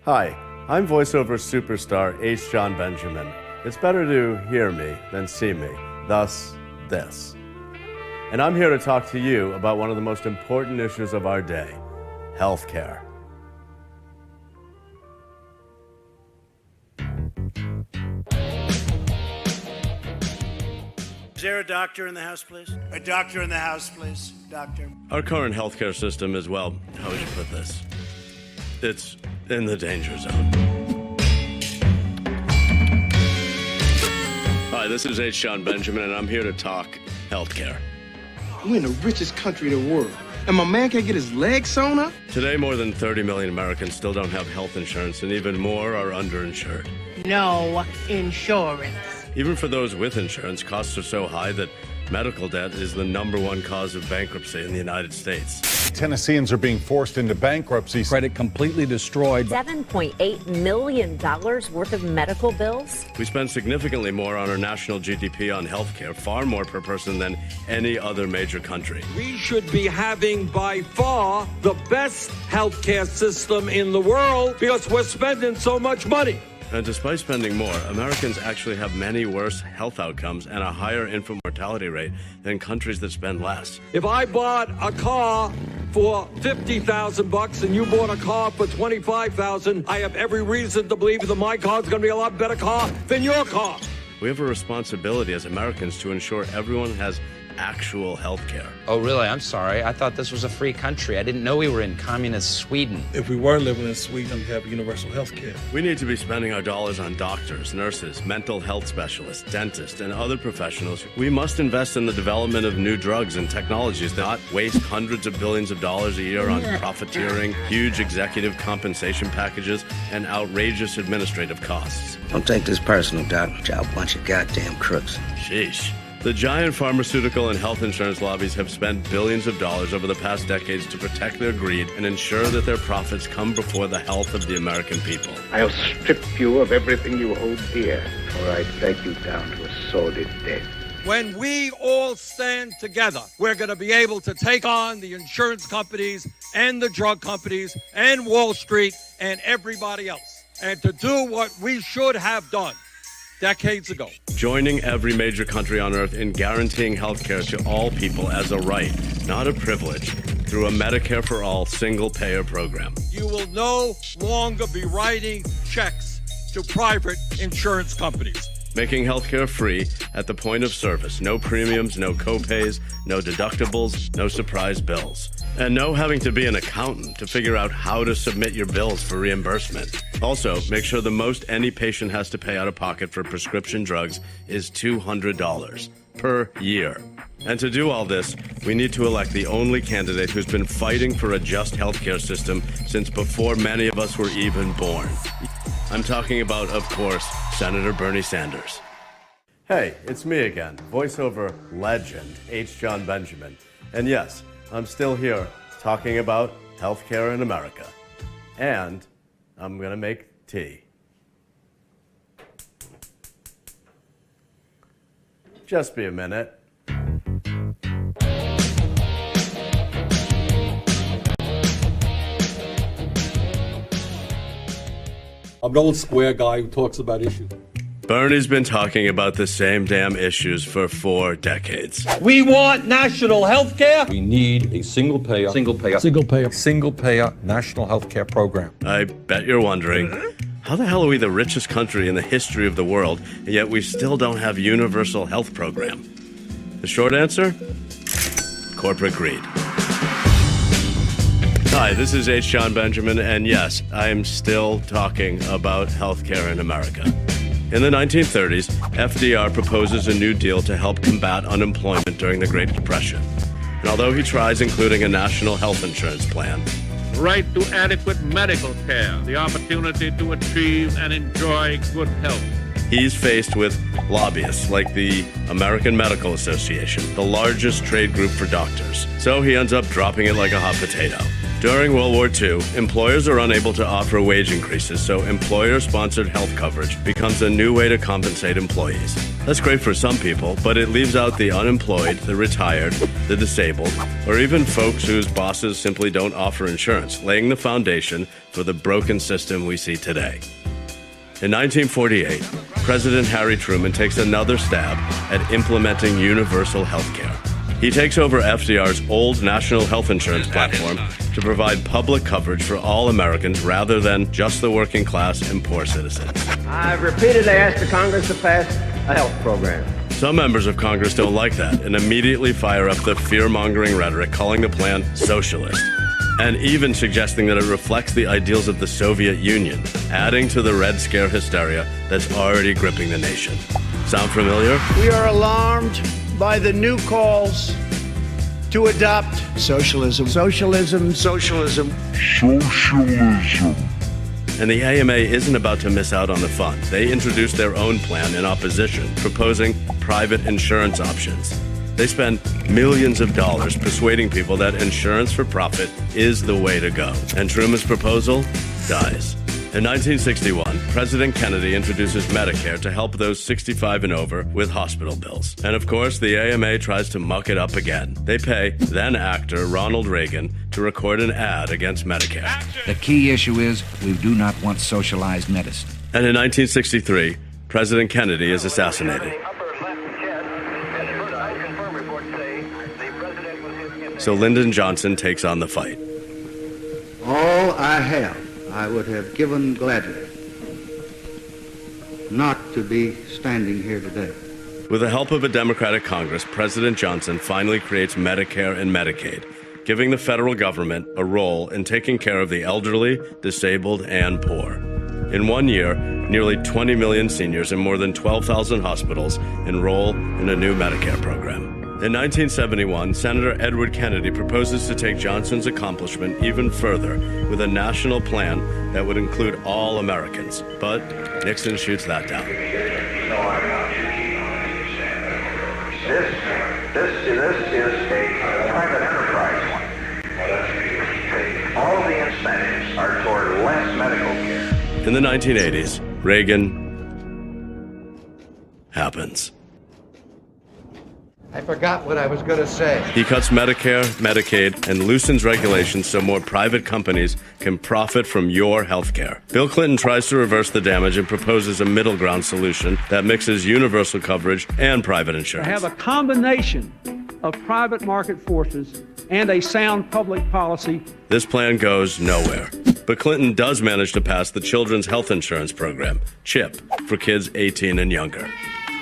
Hi, I'm voiceover superstar H. Jon Benjamin. It's better to hear me than see me, thus this. And I'm here to talk to you about one of the most important issues of our day, healthcare. Is there a doctor in the house, please? A doctor in the house, please. Doctor. Our current healthcare system is, well, how would you put this? It's in the danger zone. Hi, this is H. Jon Benjamin, and I'm here to talk healthcare. We're in the richest country in the world, and my man can't get his legs sewn up? Today, more than 30 million Americans still don't have health insurance, and even more are underinsured. No insurance. Even for those with insurance, costs are so high that medical debt is the #1 cause of bankruptcy in the United States. Tennesseans are being forced into bankruptcy. Credit completely destroyed. $7.8 million worth of medical bills. We spend significantly more on our national GDP on healthcare, far more per person than any other major country. We should be having by far the best healthcare system in the world because we're spending so much money. And despite spending more, Americans actually have many worse health outcomes and a higher infant mortality rate than countries that spend less. If I bought a car for $50,000 and you bought a car for $25,000, I have every reason to believe that my car is going to be a lot better car than your car. We have a responsibility as Americans to ensure everyone has actual health care. Oh, really? I'm sorry. I thought this was a free country. I didn't know we were in communist Sweden. If we were living in Sweden, we'd have universal health care. We need to be spending our dollars on doctors, nurses, mental health specialists, dentists, and other professionals. We must invest in the development of new drugs and technologies, not waste hundreds of billions of dollars a year on profiteering, huge executive compensation packages, and outrageous administrative costs. Don't take this personal, Doc. Y'all a bunch of goddamn crooks. Sheesh. The giant pharmaceutical and health insurance lobbies have spent billions of dollars over the past decades to protect their greed and ensure that their profits come before the health of the American people. I'll strip you of everything you hold dear, or I drag you down to a sordid death. When we all stand together, we're going to be able to take on the insurance companies and the drug companies and Wall Street and everybody else, and to do what we should have done decades ago. Joining every major country on earth in guaranteeing health care to all people as a right, not a privilege, through a Medicare for All single-payer program. You will no longer be writing checks to private insurance companies. Making healthcare free at the point of service. No premiums, no copays, no deductibles, no surprise bills. And no having to be an accountant to figure out how to submit your bills for reimbursement. Also, make sure the most any patient has to pay out of pocket for prescription drugs is $200 per year. And to do all this, we need to elect the only candidate who's been fighting for a just healthcare system since before many of us were even born. I'm talking about, of course, Senator Bernie Sanders. Hey, it's me again, voiceover legend, H. Jon Benjamin. And yes, I'm still here talking about healthcare in America. And I'm gonna make tea. Just be a minute. I'm an old square guy who talks about issues. Bernie's been talking about the same damn issues for 4 decades. We want national health care. We need a single payer national health care program. I bet you're wondering, how the hell are we the richest country in the history of the world, and yet we still don't have universal health program? The short answer? Corporate greed. Hi, this is H. Jon Benjamin, and yes, I'm still talking about healthcare in America. In the 1930s, FDR proposes a new deal to help combat unemployment during the Great Depression. And although he tries including a national health insurance plan, right to adequate medical care, the opportunity to achieve and enjoy good health, he's faced with lobbyists like the American Medical Association, the largest trade group for doctors. So he ends up dropping it like a hot potato. During World War II, employers are unable to offer wage increases, so employer-sponsored health coverage becomes a new way to compensate employees. That's great for some people, but it leaves out the unemployed, the retired, the disabled, or even folks whose bosses simply don't offer insurance, laying the foundation for the broken system we see today. In 1948, President Harry Truman takes another stab at implementing universal health care. He takes over FDR's old national health insurance platform to provide public coverage for all Americans rather than just the working class and poor citizens. I've repeatedly asked the Congress to pass a health program. Some members of Congress don't like that and immediately fire up the fear-mongering rhetoric, calling the plan socialist, and even suggesting that it reflects the ideals of the Soviet Union, adding to the Red Scare hysteria that's already gripping the nation. Sound familiar? We are alarmed by the new calls to adopt socialism. Socialism, socialism. Socialism. And the AMA isn't about to miss out on the fun. They introduced their own plan in opposition, proposing private insurance options. They spend millions of dollars persuading people that insurance for profit is the way to go. And Truman's proposal dies. In 1961, President Kennedy introduces Medicare to help those 65 and over with hospital bills. And of course, the AMA tries to muck it up again. They pay then-actor Ronald Reagan to record an ad against Medicare. The key issue is we do not want socialized medicine. And in 1963, President Kennedy is assassinated. So Lyndon Johnson takes on the fight. All I have, I would have given gladly, not to be standing here today. With the help of a Democratic Congress, President Johnson finally creates Medicare and Medicaid, giving the federal government a role in taking care of the elderly, disabled, and poor. In 1 year, nearly 20 million seniors in more than 12,000 hospitals enroll in a new Medicare program. In 1971, Senator Edward Kennedy proposes to take Johnson's accomplishment even further with a national plan that would include all Americans. But Nixon shoots that down. This is a private enterprise. All the incentives are toward less medical care. In the 1980s, Reagan happens. I forgot what I was going to say. He cuts Medicare, Medicaid, and loosens regulations so more private companies can profit from your health care. Bill Clinton tries to reverse the damage and proposes a middle ground solution that mixes universal coverage and private insurance. To have a combination of private market forces and a sound public policy. This plan goes nowhere. But Clinton does manage to pass the Children's Health Insurance Program, CHIP, for kids 18 and younger.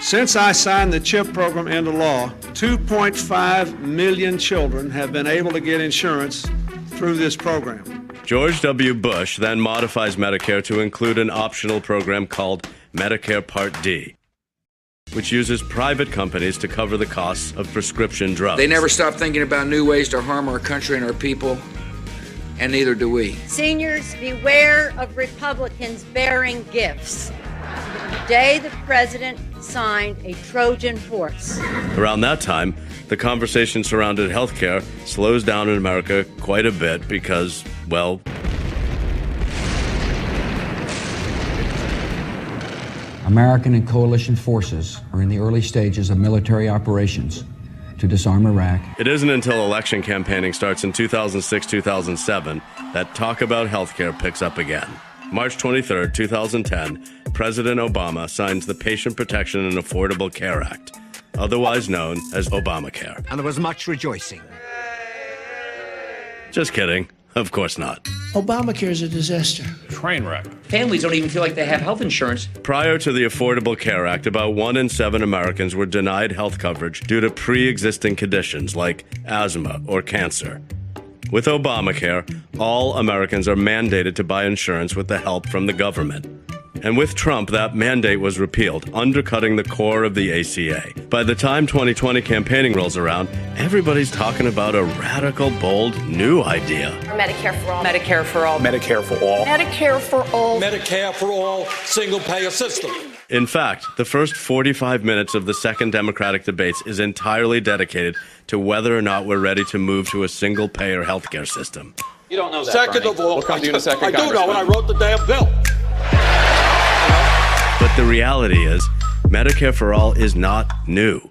Since I signed the CHIP program into law, 2.5 million children have been able to get insurance through this program. George W. Bush then modifies Medicare to include an optional program called Medicare Part D, which uses private companies to cover the costs of prescription drugs. They never stop thinking about new ways to harm our country and our people, and neither do we. Seniors, beware of Republicans bearing gifts. The day the president signed a Trojan horse. Around that time, the conversation surrounding health care slows down in America quite a bit because, well, American and coalition forces are in the early stages of military operations to disarm Iraq. It isn't until election campaigning starts in 2006-2007 that talk about healthcare picks up again. March 23, 2010, President Obama signs the Patient Protection and Affordable Care Act, otherwise known as Obamacare. And there was much rejoicing. Just kidding. Of course not. Obamacare is a disaster. Train wreck. Families don't even feel like they have health insurance. Prior to the Affordable Care Act, about 1 in 7 Americans were denied health coverage due to pre-existing conditions like asthma or cancer. With Obamacare, all Americans are mandated to buy insurance with the help from the government. And with Trump, that mandate was repealed, undercutting the core of the ACA. By the time 2020 campaigning rolls around, everybody's talking about a radical, bold, new idea. Medicare for all. Medicare for all. Medicare for all. Medicare for all. Medicare for all, single-payer system. In fact, the first 45 minutes of the second Democratic debates is entirely dedicated to whether or not we're ready to move to a single-payer healthcare system. You don't know that, Second Bernie. of all, We'll come to you in a second, I do know, and I Congressman. wrote the damn bill. But the reality is, Medicare for All is not new.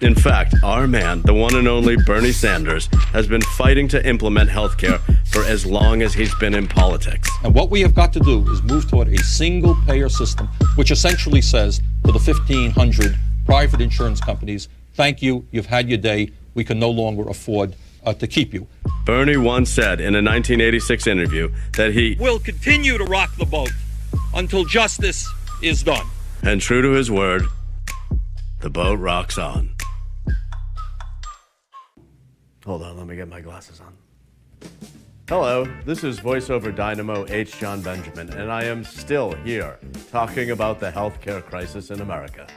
In fact, our man, the one and only Bernie Sanders, has been fighting to implement healthcare for as long as he's been in politics. And what we have got to do is move toward a single payer system, which essentially says to the 1,500 private insurance companies, thank you, you've had your day, we can no longer afford to keep you. Bernie once said in a 1986 interview that he will continue to rock the boat until justice is done. And true to his word, the boat rocks on. Hold on, let me get my glasses on. Hello, this is voiceover dynamo H. John Benjamin, and I am still here talking about the healthcare crisis in America.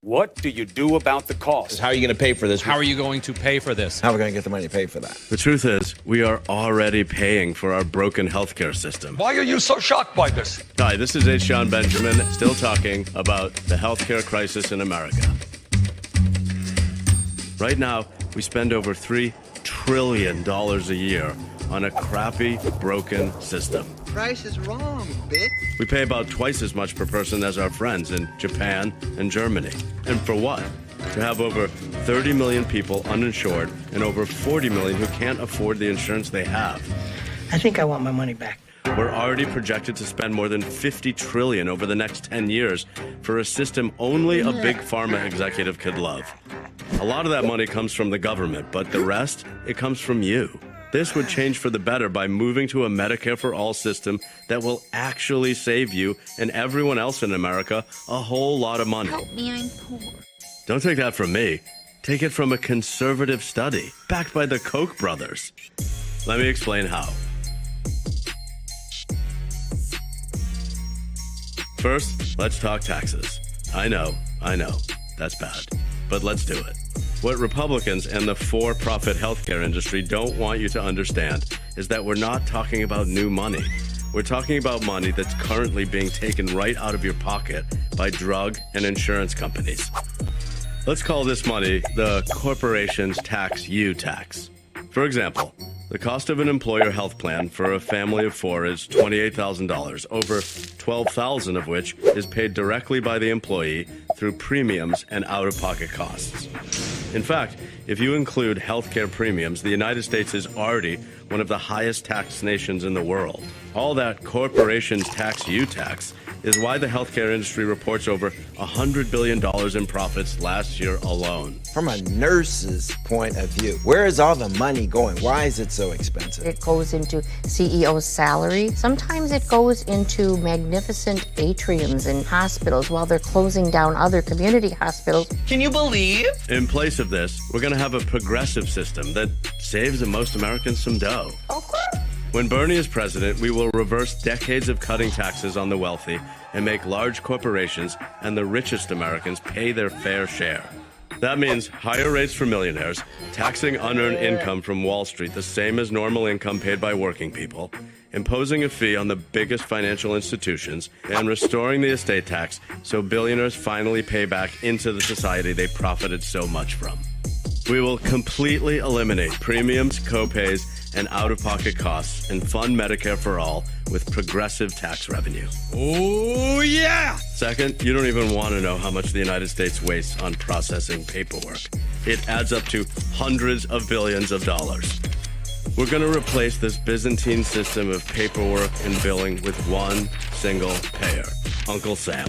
What do you do about the cost? How are you going to pay for this? How are you going to pay for this? How are we going to get the money to pay for that? The truth is, we are already paying for our broken healthcare system. Why are you so shocked by this? Hi, this is H. John Benjamin, still talking about the healthcare crisis in America. Right now, we spend over $3 trillion a year on a crappy, broken system. Price is wrong, bitch. We pay about twice as much per person as our friends in Japan and Germany. And for what? To have over 30 million people uninsured and over 40 million who can't afford the insurance they have. I think I want my money back. We're already projected to spend more than $50 trillion over the next 10 years for a system only a big pharma executive could love. A lot of that money comes from the government, but the rest, it comes from you. This would change for the better by moving to a Medicare for All system that will actually save you and everyone else in America a whole lot of money. Help me, I'm poor. Don't take that from me. Take it from a conservative study backed by the Koch brothers. Let me explain how. First, let's talk taxes. I know, that's bad, but let's do it. What Republicans and the for-profit healthcare industry don't want you to understand is that we're not talking about new money. We're talking about money that's currently being taken right out of your pocket by drug and insurance companies. Let's call this money the corporation's tax you tax. For example, the cost of an employer health plan for a family of four is $28,000, over $12,000 of which is paid directly by the employee through premiums and out-of-pocket costs. In fact, if you include healthcare premiums, the United States is already one of the highest taxed nations in the world. All that corporations tax you tax is why the healthcare industry reports over $100 billion in profits last year alone. From a nurse's point of view, where is all the money going? Why is it so expensive? It goes into CEO's salary. Sometimes it goes into magnificent atriums in hospitals while they're closing down other community hospitals. Can you believe? In place of this, we're going to have a progressive system that saves most Americans some dough. When Bernie is president, we will reverse decades of cutting taxes on the wealthy and make large corporations and the richest Americans pay their fair share. That means higher rates for millionaires, taxing unearned income from Wall Street the same as normal income paid by working people, imposing a fee on the biggest financial institutions, and restoring the estate tax so billionaires finally pay back into the society they profited so much from. We will completely eliminate premiums, co-pays, and out-of-pocket costs and fund Medicare for All with progressive tax revenue. Oh, yeah! Second, you don't even want to know how much the United States wastes on processing paperwork. It adds up to hundreds of billions of dollars. We're going to replace this Byzantine system of paperwork and billing with one single payer, Uncle Sam.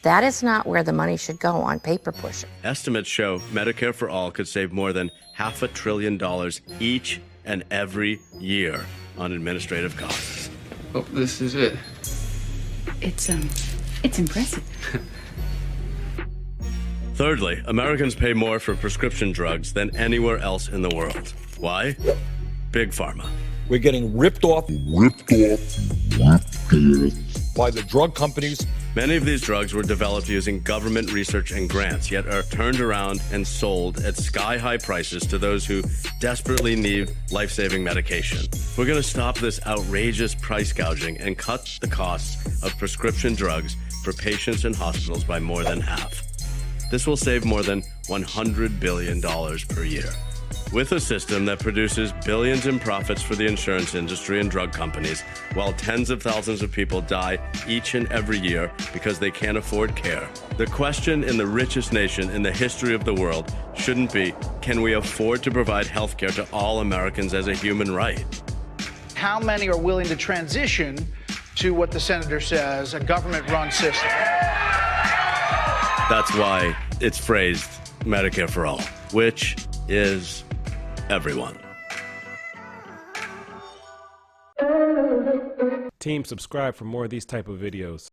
That is not where the money should go on paper pushing. Estimates show Medicare for All could save more than $500 billion each and every year on administrative costs. Oh, this is it. It's impressive. Thirdly, Americans pay more for prescription drugs than anywhere else in the world. Why? Big Pharma. We're getting ripped off by the drug companies Many of these drugs were developed using government research and grants, yet are turned around and sold at sky-high prices to those who desperately need life-saving medication. We're going to stop this outrageous price gouging and cut the costs of prescription drugs for patients in hospitals by more than half. This will save more than $100 billion per year. With a system that produces billions in profits for the insurance industry and drug companies, while tens of thousands of people die each and every year because they can't afford care. The question in the richest nation in the history of the world shouldn't be, can we afford to provide health care to all Americans as a human right? How many are willing to transition to what the senator says, a government-run system? That's why it's phrased Medicare for All, which is everyone. Team, subscribe for more of these type of videos.